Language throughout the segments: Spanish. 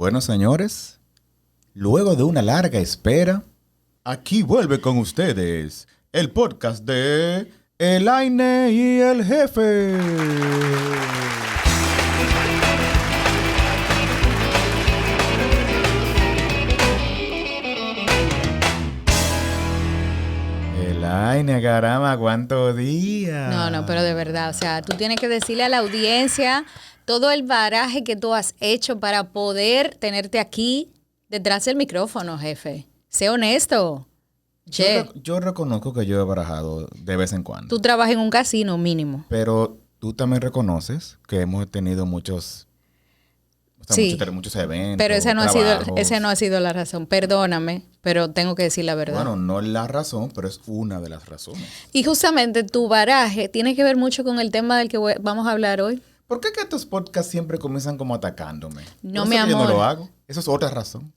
Bueno, señores, luego de una larga espera, aquí vuelve con ustedes el podcast de Elaine y el Jefe. Elaine, caramba, ¿cuántos días? No, pero de verdad, o sea, tú tienes que decirle a la audiencia todo el baraje que tú has hecho para poder tenerte aquí detrás del micrófono, jefe. Sé honesto. Che, Yo reconozco que yo he barajado de vez en cuando. tú trabajas en un casino mínimo. Pero tú también reconoces que hemos tenido muchos eventos. Pero ese no ha sido la razón. Perdóname, pero tengo que decir la verdad. Bueno, no es la razón, pero es una de las razones. Y justamente tu baraje tiene que ver mucho con el tema del que vamos a hablar hoy. ¿Por qué que estos podcasts siempre comienzan como atacándome? No, Por mi eso que yo amor. no lo hago. Eso es otra razón.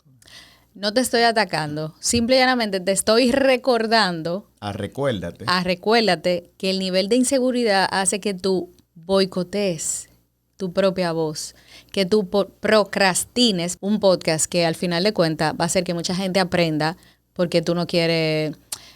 No te estoy atacando. Simple y llanamente te estoy recordando. Recuérdate. Recuérdate que el nivel de inseguridad hace que tú boicotees tu propia voz, que tú procrastines un podcast que al final de cuentas va a hacer que mucha gente aprenda porque tú no quieres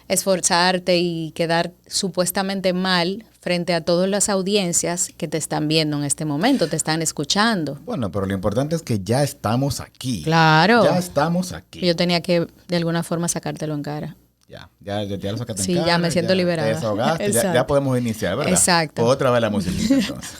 esforzarte y quedar supuestamente mal frente a todas las audiencias que te están viendo en este momento, te están escuchando. Bueno, pero lo importante es que ya estamos aquí. Claro. Ya estamos aquí. Yo tenía que de alguna forma sacártelo en cara. Ya lo sacaste Sí, en cara. ya me siento liberada. Te desahogaste, ya podemos iniciar, ¿verdad? Exacto. Otra vez la musiquita, entonces.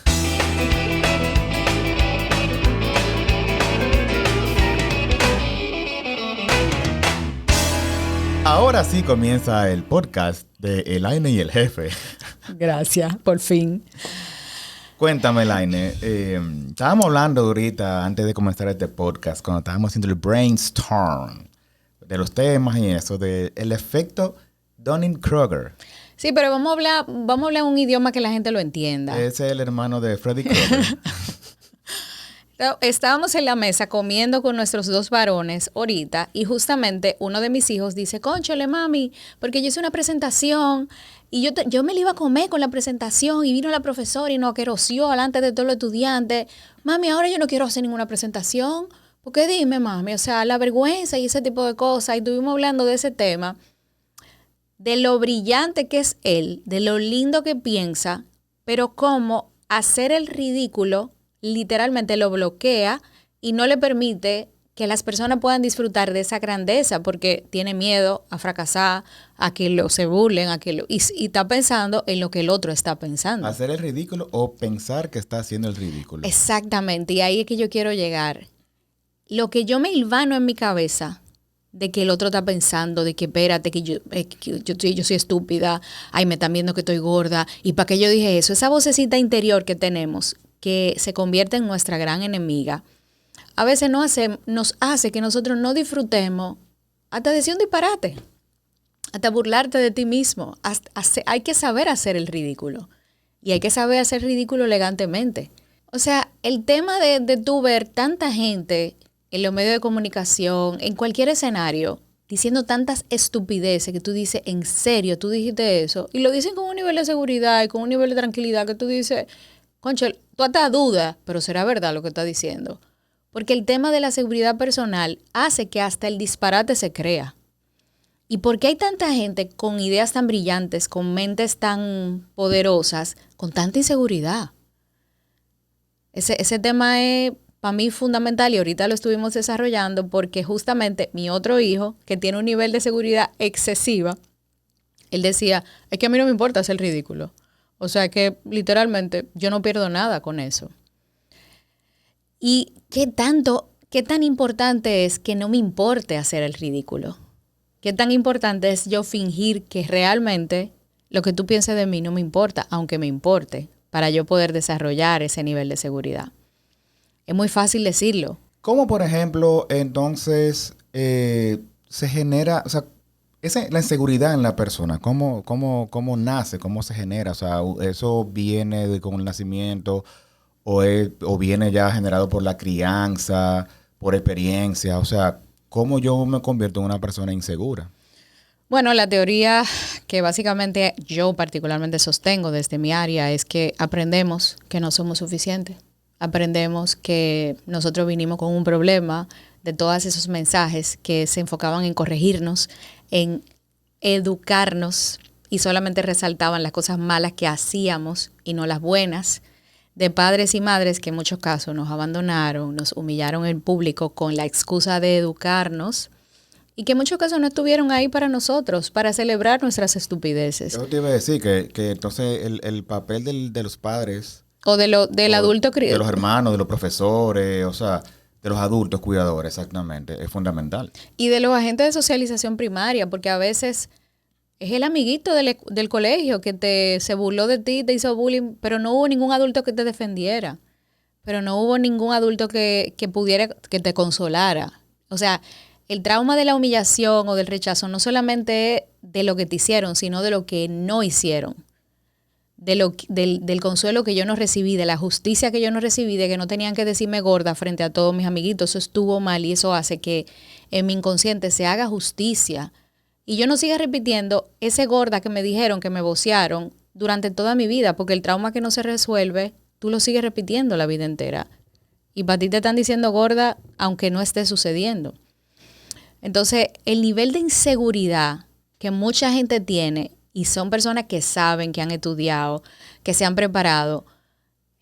Ahora sí comienza el podcast de Elaine y el Jefe. Gracias, por fin. Cuéntame, Elaine. Estábamos hablando ahorita, antes de comenzar este podcast, cuando estábamos haciendo el brainstorm de los temas y eso, del efecto Dunning-Kruger. Sí, pero vamos a hablar un idioma que la gente lo entienda. Ese es el hermano de Freddy Krueger. Estábamos en la mesa comiendo con nuestros dos varones ahorita y justamente uno de mis hijos dice, cónchale, mami, porque yo hice una presentación y yo me la iba a comer con la presentación y vino la profesora y nos querosió delante de todos los estudiantes. Mami, ahora yo no quiero hacer ninguna presentación. Porque dime, mami, o sea, la vergüenza y ese tipo de cosas. Y estuvimos hablando de ese tema, de lo brillante que es él, de lo lindo que piensa, pero cómo hacer el ridículo literalmente lo bloquea y no le permite que las personas puedan disfrutar de esa grandeza porque tiene miedo a fracasar, a que se burlen, y está pensando en lo que el otro está pensando. Hacer el ridículo o pensar que está haciendo el ridículo. Exactamente, y ahí es que yo quiero llegar. Lo que yo me hilvano en mi cabeza de que el otro está pensando, de que espérate, que yo soy estúpida, ay, me están viendo que estoy gorda, y para qué yo dije eso, esa vocecita interior que tenemos, que se convierte en nuestra gran enemiga, a veces nos hace que nosotros no disfrutemos hasta decir un disparate, hasta burlarte de ti mismo. Hay que saber hacer el ridículo y hay que saber hacer ridículo elegantemente. O sea, el tema de tú ver tanta gente en los medios de comunicación, en cualquier escenario, diciendo tantas estupideces que tú dices, ¿en serio tú dijiste eso? Y lo dicen con un nivel de seguridad y con un nivel de tranquilidad que tú dices, concha, tú hasta dudas, pero será verdad lo que está diciendo. Porque el tema de la seguridad personal hace que hasta el disparate se crea. ¿Y por qué hay tanta gente con ideas tan brillantes, con mentes tan poderosas, con tanta inseguridad? Ese tema es para mí fundamental y ahorita lo estuvimos desarrollando porque justamente mi otro hijo, que tiene un nivel de seguridad excesiva, él decía, es que a mí no me importa hacer ridículo. O sea que literalmente yo no pierdo nada con eso. ¿Y qué tan importante es que no me importe hacer el ridículo? ¿Qué tan importante es yo fingir que realmente lo que tú pienses de mí no me importa, aunque me importe, para yo poder desarrollar ese nivel de seguridad? Es muy fácil decirlo. ¿Cómo, por ejemplo, entonces se genera, o sea, la inseguridad en la persona? ¿Cómo nace? ¿Cómo se genera? O sea, ¿eso viene con el nacimiento o viene ya generado por la crianza, por experiencia? O sea, ¿cómo yo me convierto en una persona insegura? Bueno, la teoría que básicamente yo particularmente sostengo desde mi área es que aprendemos que no somos suficientes. aprendemos que nosotros vinimos con un problema de todos esos mensajes que se enfocaban en corregirnos, en educarnos y solamente resaltaban las cosas malas que hacíamos y no las buenas, de padres y madres que en muchos casos nos abandonaron, nos humillaron en público con la excusa de educarnos y que en muchos casos no estuvieron ahí para nosotros, para celebrar nuestras estupideces. Yo te iba a decir que entonces el papel de los padres O del adulto de los hermanos, de los profesores, o sea, de los adultos cuidadores, exactamente, es fundamental. y de los agentes de socialización primaria, porque a veces es el amiguito del colegio que se burló de ti, te hizo bullying, pero no hubo ningún adulto que te defendiera, pero no hubo ningún adulto que pudiera, que te consolara. O sea, el trauma de la humillación o del rechazo no solamente es de lo que te hicieron, sino de lo que no hicieron. Del consuelo que yo no recibí, de la justicia que yo no recibí, de que no tenían que decirme gorda frente a todos mis amiguitos. Eso estuvo mal y eso hace que en mi inconsciente se haga justicia y yo no siga repitiendo ese gorda que me dijeron, que me vocearon durante toda mi vida, porque el trauma que no se resuelve, tú lo sigues repitiendo la vida entera. Y para ti te están diciendo gorda aunque no esté sucediendo. Entonces, el nivel de inseguridad que mucha gente tiene, y son personas que saben, que han estudiado, que se han preparado,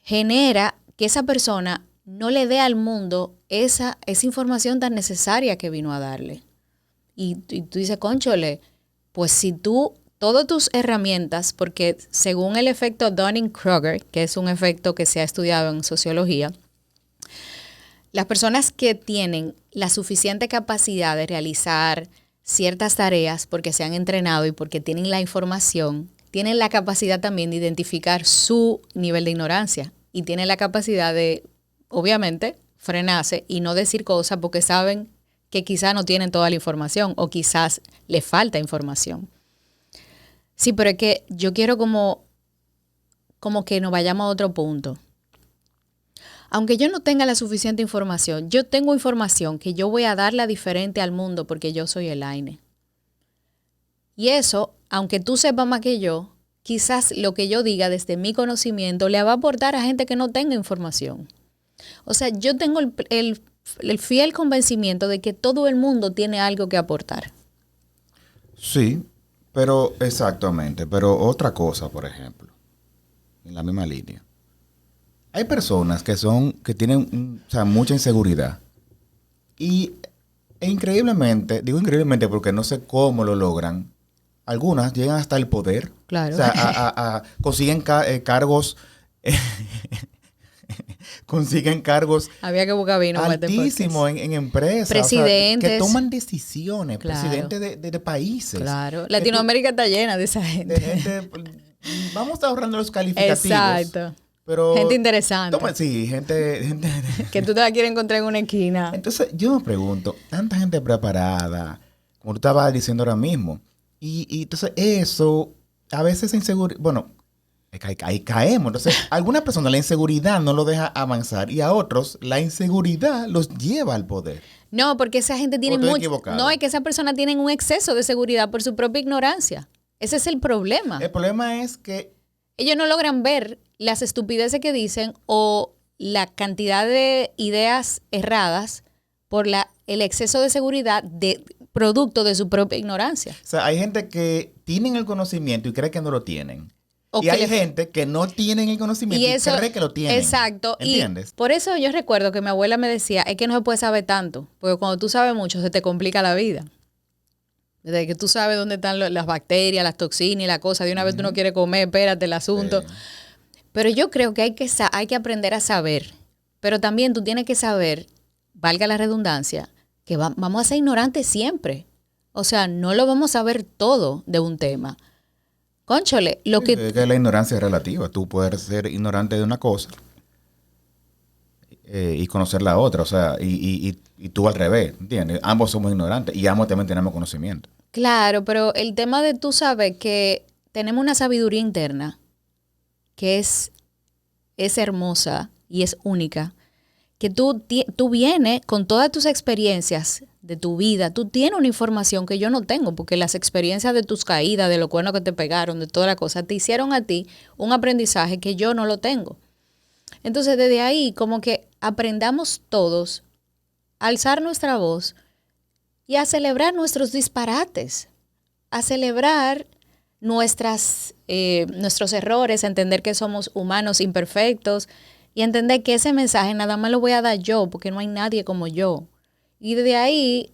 genera que esa persona no le dé al mundo esa información tan necesaria que vino a darle. Y tú dices, cónchole, pues si tú, todas tus herramientas, porque según el efecto Dunning-Kruger, que es un efecto que se ha estudiado en sociología, las personas que tienen la suficiente capacidad de realizar ciertas tareas porque se han entrenado y porque tienen la información, tienen la capacidad también de identificar su nivel de ignorancia y tienen la capacidad de, obviamente, frenarse y no decir cosas porque saben que quizás no tienen toda la información o quizás les falta información. Sí, pero es que yo quiero como que nos vayamos a otro punto. Aunque yo no tenga la suficiente información, yo tengo información que yo voy a darla diferente al mundo porque yo soy Elaine. Y eso, aunque tú sepas más que yo, quizás lo que yo diga desde mi conocimiento le va a aportar a gente que no tenga información. O sea, yo tengo el fiel convencimiento de que todo el mundo tiene algo que aportar. Sí, pero exactamente. Pero otra cosa, por ejemplo, en la misma línea. Hay personas que tienen o sea, mucha inseguridad. E increíblemente, digo increíblemente porque no sé cómo lo logran, algunas llegan hasta el poder. Claro. O sea, consiguen cargos... consiguen cargos había que buscar vino altísimos en empresas. Presidentes. O sea, que toman decisiones. Claro. Presidentes de países. Claro. Latinoamérica está llena de esa gente. De gente, vamos ahorrando los calificativos. Exacto. Pero, gente interesante. Sí, gente que tú te la quieres encontrar en una esquina. Entonces, yo me pregunto, tanta gente preparada, como tú estabas diciendo ahora mismo, y entonces eso, a veces inseguridad, bueno, ahí caemos. Entonces, a algunas personas la inseguridad no lo deja avanzar y a otros la inseguridad los lleva al poder. No, porque esa gente tiene mucho... No, es que esa persona tiene un exceso de seguridad por su propia ignorancia. Ese es el problema. El problema es que ellos no logran ver las estupideces que dicen o la cantidad de ideas erradas por el exceso de seguridad de producto de su propia ignorancia. O sea, hay gente que tienen el conocimiento y cree que no lo tienen. Y hay gente que no tienen el conocimiento y cree que lo tienen. Exacto. ¿Entiendes? Y por eso yo recuerdo que mi abuela me decía, es que no se puede saber tanto, porque cuando tú sabes mucho se te complica la vida. Desde que tú sabes dónde están las bacterias, las toxinas y la cosa, de una vez tú no quieres comer, espérate el asunto. Sí. Pero yo creo que hay que aprender a saber. Pero también tú tienes que saber, valga la redundancia, que vamos a ser ignorantes siempre. O sea, no lo vamos a saber todo de un tema. Cónchole, es que la ignorancia es relativa. Tú puedes ser ignorante de una cosa y conocer la otra. O sea, y tú al revés, ¿entiendes? Ambos somos ignorantes y ambos también tenemos conocimiento. Claro, pero el tema de tú sabes que tenemos una sabiduría interna que es hermosa y es única, que tú vienes con todas tus experiencias de tu vida, tú tienes una información que yo no tengo, porque las experiencias de tus caídas, de lo cuernos que te pegaron, de toda la cosa, te hicieron a ti un aprendizaje que yo no lo tengo. Entonces, desde ahí, como que aprendamos todos a alzar nuestra voz y a celebrar nuestros disparates, a celebrar nuestros errores, a entender que somos humanos imperfectos y entender que ese mensaje nada más lo voy a dar yo, porque no hay nadie como yo. Y desde ahí,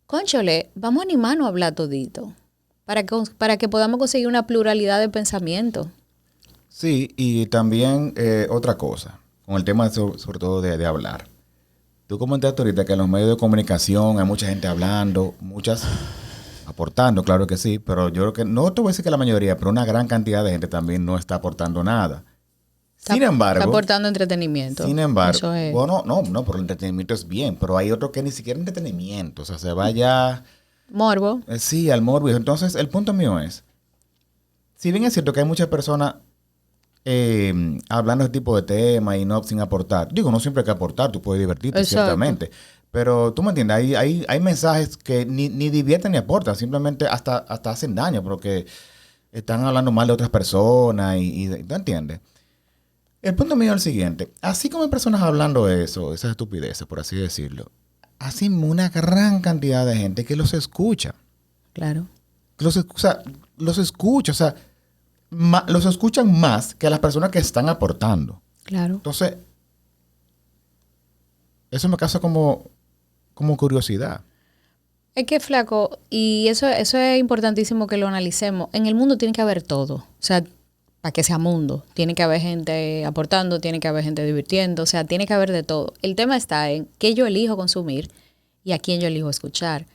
cónchole, vamos a animarnos a hablar todito, para que podamos conseguir una pluralidad de pensamiento. Sí, y también otra cosa, con el tema sobre todo de hablar. Tú comentaste ahorita que en los medios de comunicación hay mucha gente hablando, muchas aportando, claro que sí, pero yo creo que, no te voy a decir que la mayoría, pero una gran cantidad de gente también no está aportando nada. Sin embargo, está aportando entretenimiento. sin embargo, Eso es. bueno, no, pero el entretenimiento es bien, pero hay otro que ni siquiera entretenimiento, o sea, se vaya, Morbo. sí, al morbo. Entonces, el punto mío es, si bien es cierto que hay muchas personas hablando de este tipo de temas y no sin aportar. Digo, no siempre hay que aportar, tú puedes divertirte, Exacto. ciertamente. Pero tú me entiendes, hay mensajes que ni divierten ni aportan, simplemente hasta hacen daño porque están hablando mal de otras personas y ¿tú entiendes? El punto mío es el siguiente. Así como hay personas hablando eso, esas estupideces, por así decirlo, así una gran cantidad de gente que los escucha. Claro. O sea, los escucha, o sea, los escuchan más que a las personas que están aportando. Claro. Entonces, eso me causa como curiosidad. Es que flaco, y eso es importantísimo que lo analicemos. En el mundo tiene que haber todo. O sea, para que sea mundo. Tiene que haber gente aportando, tiene que haber gente divirtiendo, o sea, tiene que haber de todo. El tema está en qué yo elijo consumir y a quién yo elijo escuchar.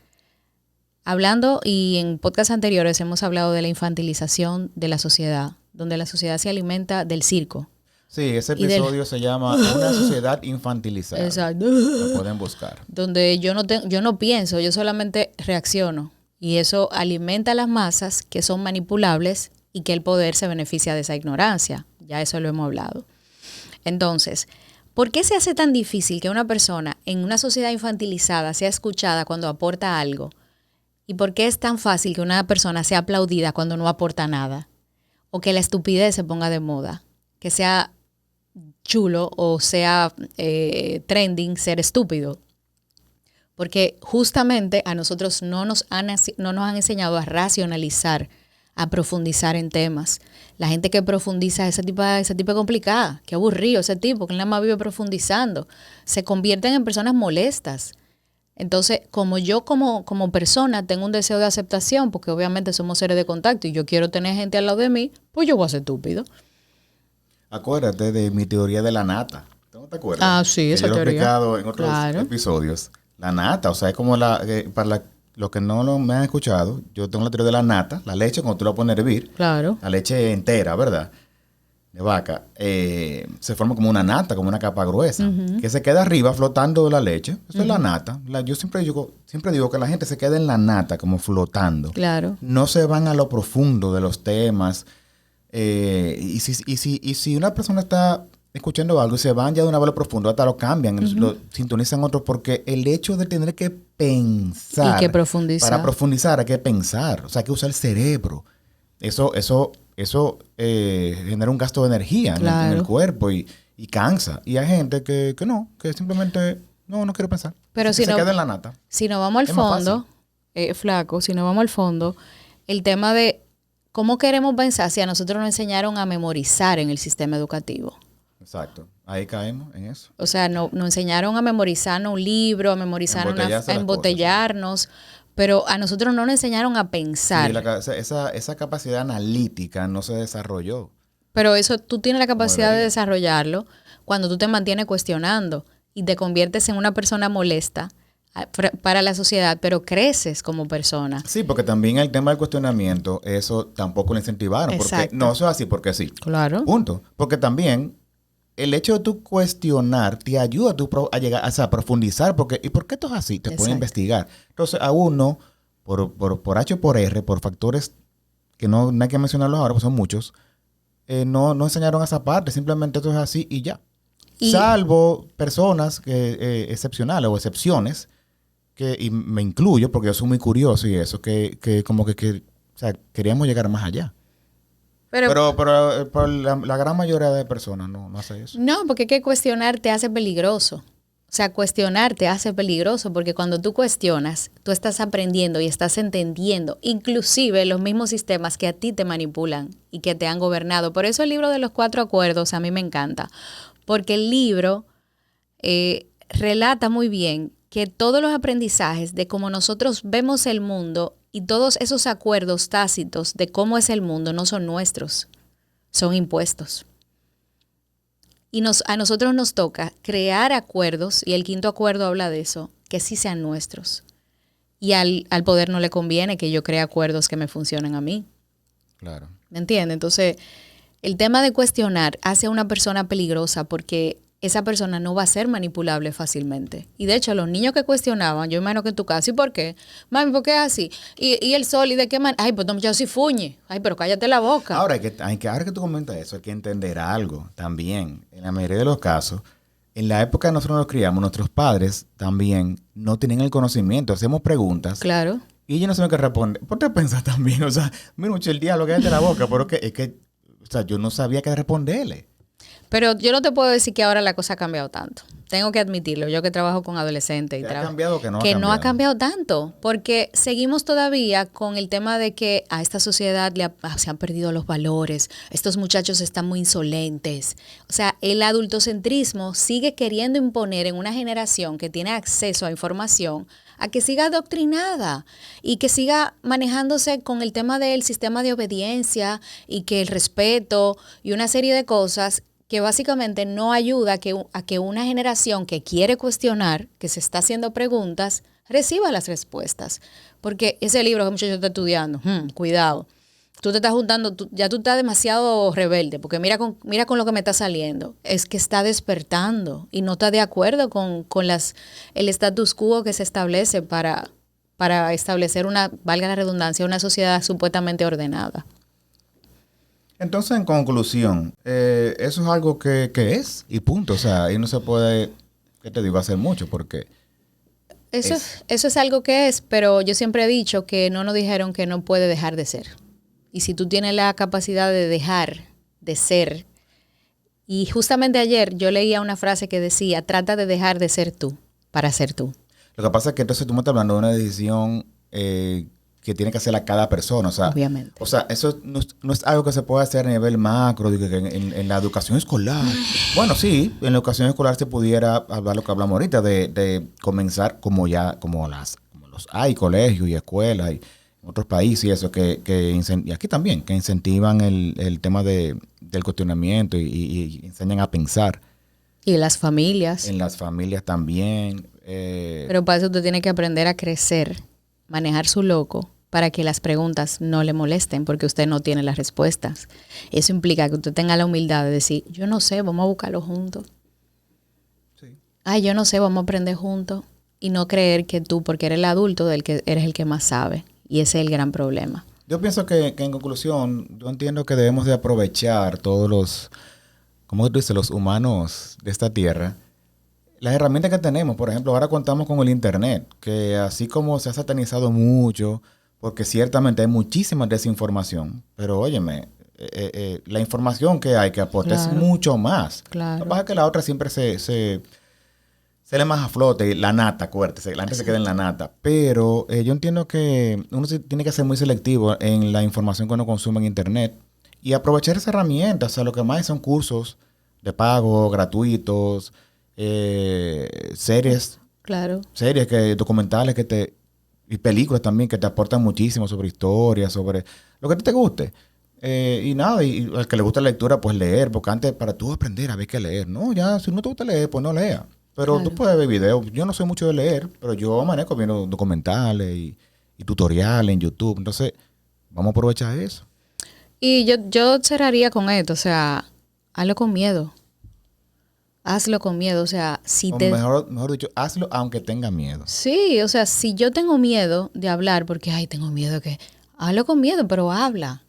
Hablando, y en podcasts anteriores hemos hablado de la infantilización de la sociedad, donde la sociedad se alimenta del circo. Sí, ese episodio se llama Una sociedad infantilizada. Exacto. Lo pueden buscar. Donde yo no pienso, yo solamente reacciono. Y eso alimenta a las masas que son manipulables y que el poder se beneficia de esa ignorancia. Ya eso lo hemos hablado. Entonces, ¿por qué se hace tan difícil que una persona en una sociedad infantilizada sea escuchada cuando aporta algo? ¿Y por qué es tan fácil que una persona sea aplaudida cuando no aporta nada? O que la estupidez se ponga de moda. Que sea chulo o sea trending ser estúpido. Porque justamente a nosotros no nos han enseñado a racionalizar, a profundizar en temas. La gente que profundiza, ese tipo es complicada, qué aburrido ese tipo, que nada más vive profundizando. Se convierten en personas molestas. Entonces, como yo como persona tengo un deseo de aceptación, porque obviamente somos seres de contacto y yo quiero tener gente al lado de mí, pues yo voy a ser estúpido. Acuérdate de mi teoría de la nata. ¿No te acuerdas? Ah, sí, esa teoría. Yo lo he teoría. explicado en otros episodios. La nata, o sea, es como los que no me han escuchado, yo tengo la teoría de la nata, la leche cuando tú la pones a hervir, Claro. la leche entera, ¿verdad? De vaca, se forma como una nata, como una capa gruesa, que se queda arriba flotando la leche. Eso es la nata. Yo siempre digo que la gente se queda en la nata, como flotando. Claro. No se van a lo profundo de los temas. Y si una persona está escuchando algo y se van ya de una vez a lo profundo, hasta lo cambian, lo sintonizan otros, porque el hecho de tener que pensar, y que profundizar. para profundizar hay que pensar, o sea, hay que usar el cerebro. Eso genera un gasto de energía en el cuerpo y cansa. Y hay gente que no, que simplemente no quiere pensar. Pero se queda en la nata. Si nos vamos al fondo, flaco, si nos vamos al fondo, el tema de cómo queremos pensar si a nosotros nos enseñaron a memorizar en el sistema educativo. Exacto. Ahí caemos en eso. O sea, nos enseñaron a memorizarnos un libro, a memorizarnos, a embotellarnos, pero a nosotros no nos enseñaron a pensar. Sí, esa capacidad analítica no se desarrolló. Pero eso tú tienes la capacidad de desarrollarlo cuando tú te mantienes cuestionando y te conviertes en una persona molesta para la sociedad, pero creces como persona. Sí, porque también el tema del cuestionamiento, eso tampoco lo incentivaron. Exacto. Porque no, eso es así porque sí. Claro. Punto. Porque también el hecho de tú cuestionar te ayuda a llegar a profundizar. ¿Y por qué esto es así? Te puede investigar. Entonces, a uno, por H o por R, por factores que no hay que mencionarlos ahora, pues son muchos, no enseñaron esa parte. Simplemente esto es así y ya. Salvo personas excepcionales o excepciones, y me incluyo porque yo soy muy curioso y eso, que como que o sea, queríamos llegar más allá. Pero Pero la gran mayoría de personas no hace eso. no, porque es que cuestionar te hace peligroso. O sea, cuestionar te hace peligroso porque cuando tú cuestionas, tú estás aprendiendo y estás entendiendo inclusive los mismos sistemas que a ti te manipulan y que te han gobernado. Por eso el libro de los 4 acuerdos a mí me encanta, porque el libro relata muy bien que todos los aprendizajes de cómo nosotros vemos el mundo y todos esos acuerdos tácitos de cómo es el mundo no son nuestros, son impuestos. Y a nosotros nos toca crear acuerdos, y el 5.º acuerdo habla de eso, que sí sean nuestros. Y al poder no le conviene que yo cree acuerdos que me funcionen a mí. Claro. ¿Me entiendes? Entonces, el tema de cuestionar hace a una persona peligrosa porque esa persona no va a ser manipulable fácilmente. Y de hecho, los niños que cuestionaban, yo imagino que en tu caso, ¿y por qué? Mami, ¿por qué es así? ¿Y el sol? ¿Y de qué manera? Ay, pues no, muchacho, sí fuñe. Ay, pero cállate la boca. Ahora, ahora que tú comentas eso, hay que entender algo también. En la mayoría de los casos, en la época que nosotros nos criamos, nuestros padres también no tenían el conocimiento. Hacemos preguntas. Claro. Y ellos no saben qué responder. ¿Por qué pensás también? O sea, mira mucho el diablo, cállate la boca. Pero o sea, yo no sabía qué responderle. Pero yo no te puedo decir que ahora la cosa ha cambiado tanto. Tengo que admitirlo. Yo que trabajo con adolescentes. ¿Ha cambiado o que no ha que cambiado? no ha cambiado tanto. Porque seguimos todavía con el tema de que a esta sociedad se han perdido los valores. Estos muchachos están muy insolentes. O sea, el adultocentrismo sigue queriendo imponer en una generación que tiene acceso a información a que siga adoctrinada y que siga manejándose con el tema del sistema de obediencia y que el respeto y una serie de cosas que básicamente no ayuda a que una generación que quiere cuestionar, que se está haciendo preguntas, reciba las respuestas. Porque ese libro que muchacho está estudiando, cuidado, tú te estás juntando, ya tú estás demasiado rebelde, porque mira con lo que me está saliendo. Es que está despertando y no está de acuerdo con el status quo que se establece para establecer valga la redundancia, una sociedad supuestamente ordenada. Entonces, en conclusión, eso es algo que es y punto. O sea, ahí no se puede, ¿qué te digo?, hacer mucho porque... Eso es algo que es, pero yo siempre he dicho que no nos dijeron que no puede dejar de ser. Y si tú tienes la capacidad de dejar de ser, y justamente ayer yo leía una frase que decía, trata de dejar de ser tú para ser tú. Lo que pasa es que entonces tú me estás hablando de una decisión que tiene que hacer a cada persona. O sea, obviamente. O sea, eso no es algo que se puede hacer a nivel macro, en la educación escolar. Bueno, sí, en la educación escolar se pudiera hablar lo que hablamos ahorita, de comenzar como los hay colegios y escuelas y en otros países y eso, y aquí también, que incentivan el tema del cuestionamiento y enseñan a pensar. Y en las familias. En las familias también. Pero para eso usted tiene que aprender a crecer, manejar su loco, para que las preguntas no le molesten, porque usted no tiene las respuestas. Eso implica que usted tenga la humildad de decir, yo no sé, vamos a buscarlo juntos. Sí. Ay, yo no sé, vamos a aprender juntos. Y no creer que tú, porque eres el adulto, eres el que más sabe. Y ese es el gran problema. Yo pienso que en conclusión, yo entiendo que debemos de aprovechar todos los, ¿cómo tú dices?, los humanos de esta tierra. Las herramientas que tenemos, por ejemplo, ahora contamos con el Internet, que así como se ha satanizado mucho, porque ciertamente hay muchísima desinformación, pero óyeme, la información que hay que aportar es mucho más. Claro. Lo que pasa es que la otra siempre se le más a flote, la nata, acuérdate, la gente se queda en la nata. Pero yo entiendo que uno tiene que ser muy selectivo en la información que uno consume en Internet y aprovechar esa herramienta. O sea, lo que más son cursos de pago, gratuitos, series, claro, documentales y películas también que te aportan muchísimo sobre historia, sobre lo que a ti te guste. Y nada, y al que le gusta la lectura, pues leer, porque antes para tú aprender había que leer. No, ya, si no te gusta leer, pues no leas. Pero tú puedes ver videos. Yo no soy mucho de leer, pero yo manejo viendo documentales y tutoriales en YouTube. Entonces, vamos a aprovechar eso. Y yo cerraría con esto, o sea, hazlo con miedo. Hazlo con miedo, o sea, mejor dicho, hazlo aunque tenga miedo. Sí, o sea, si yo tengo miedo de hablar, porque, tengo miedo que... Hazlo con miedo, pero habla.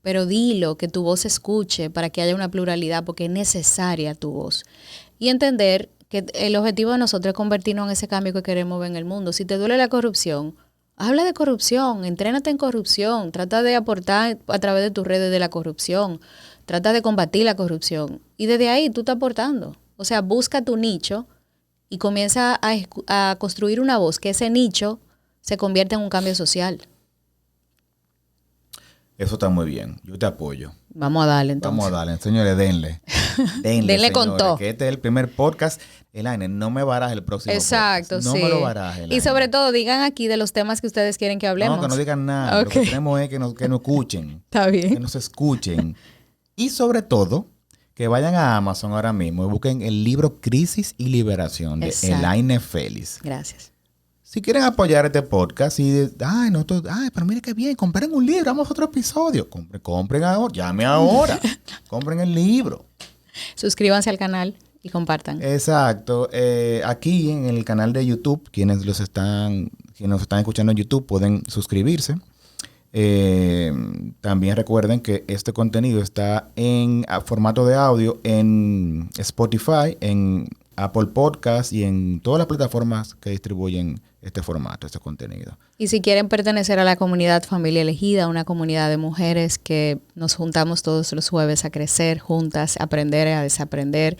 Pero dilo, que tu voz se escuche para que haya una pluralidad, porque es necesaria tu voz. Y entender que el objetivo de nosotros es convertirnos en ese cambio que queremos ver en el mundo. Si te duele la corrupción, Habla de corrupción, entrénate en corrupción, trata de aportar a través de tus redes de la corrupción, trata de combatir la corrupción. Y desde ahí tú estás aportando. O sea, busca tu nicho y comienza a construir una voz, que ese nicho se convierta en un cambio social. Eso está muy bien. Yo te apoyo. Vamos a darle entonces. Vamos a darle. Señores, denle. Denle con todo. Que este es el primer podcast. Elaine, no me baraje el próximo Exacto, podcast. No me lo baraje, Elaine. Y sobre todo, digan aquí de los temas que ustedes quieren que hablemos. No, que no digan nada. Okay. Lo que queremos es que nos escuchen. Está bien. Que nos escuchen. Y sobre todo, que vayan a Amazon ahora mismo y busquen el libro Crisis y Liberación de Elaine Félix. Gracias. Si quieren apoyar este podcast y pero mire qué bien, compren un libro, vamos a otro episodio. Compren ahora, llame ahora. Compren el libro. Suscríbanse al canal y compartan. Exacto. Aquí en el canal de YouTube, quienes nos están escuchando en YouTube pueden suscribirse. También recuerden que este contenido está en formato de audio en Spotify, en Apple Podcast y en todas las plataformas que distribuyen este formato, este contenido. Y si quieren pertenecer a la comunidad Familia Elegida, una comunidad de mujeres que nos juntamos todos los jueves a crecer juntas, a aprender, a desaprender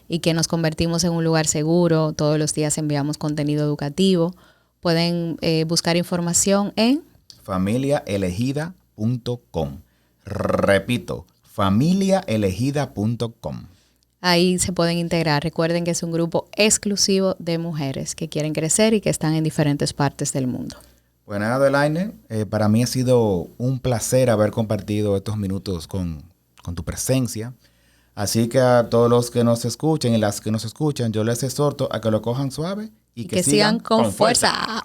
y que nos convertimos en un lugar seguro, todos los días enviamos contenido educativo, pueden buscar información en familiaelegida.com. Repito, familiaelegida.com. Ahí se pueden integrar. Recuerden que es un grupo exclusivo de mujeres que quieren crecer y que están en diferentes partes del mundo. Pues nada, Elaine, para mí ha sido un placer haber compartido estos minutos con tu presencia. Así que a todos los que nos escuchen y las que nos escuchan, yo les exhorto a que lo cojan suave y que sigan con fuerza.